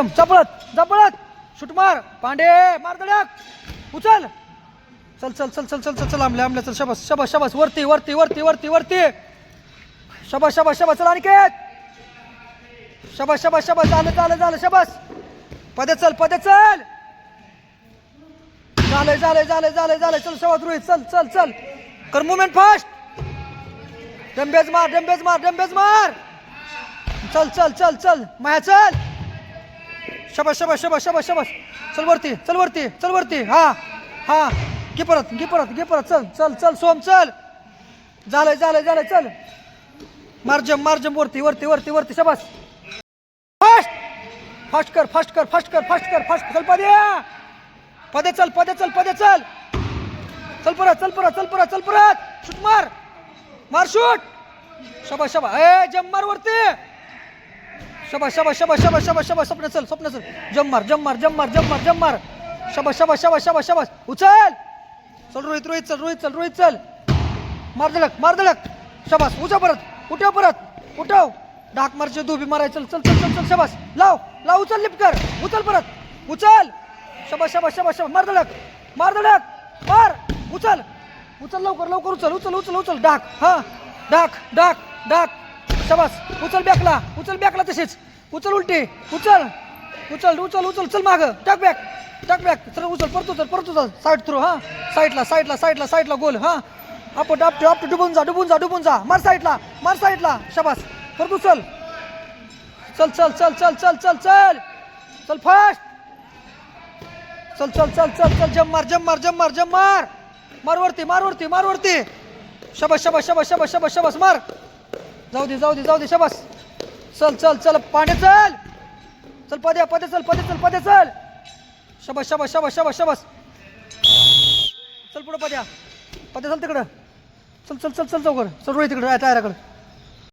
मार्जम जपळत जपळत shoot मार पांडे मार धडक उचल चल चल चल चल चल चल चल आमल्या आमल्या चल शबास शबास शबास वरती वरती वरती वरती वरती शबास शबास शबास चल अनिकेत शबास शबास शबास झालं झालं झालं शबास पदे चल झालंय झालंय झालंय झालंय झालंय चल शबास रोहित चल चल चल कर मुवमेंट फास्ट डंबेज मार डंबेज मार डंबेज मार चल चल चल चल माया चल शबास शबास शबास शबास शबास चल वरती चल वरती चल वरती हा हा घे परत घे परत घे परत चल चल चल सोम चल झालंय झालंय झालंय चल मार्जम मार्जम वरती वरती वरती वरती शबास फास्ट फास्ट कर फास्ट कर फास्ट कर फास्ट कर फास्ट चल पदे चल पदे चल पदे चल चल परत चल परत चल परत चल परत शूट मार मार शूट शबास शबास ए जम मार वरती शबास शबास शबास शबास शबास शबास स्वप्न चल जम मार जम मार जम मार जम मार जम मार शबास शबास शबास शबास शबास उचल चल रोहित रोहित चल रोहित चल रोहित चल मार धडक शबास उठव परत उठव डाक मारचे धोबी माराय चल चल चल चल चल शबास लाव लाव उचल लिफ्ट कर उचल परत उचल शबास शबास शबास शबास मार धडक मार उचल उचल लवकर लवकर उचल उचल उचल उचल डाक हा डाक डाक डाक शबास उचल बॅकला तसेच उचल उलटी उचल उचल उचल उचल चल माग टाक बॅक चल उचल परत उचल साईड थ्रू हा साईडला गोल हा आपण आप डुबून जा मार साईडला शबास परत उचल चल चल चल चल चल चल चल चल फास्ट चल चल चल चल चल जम मार वरती शबास मार जाऊ दे शबास चल चल चल पांडे चल पदे चल शबास चल पुढे पद्या चल तिकडं चल चल चल चल चौकर चल रोहित तिकडे टायराकडे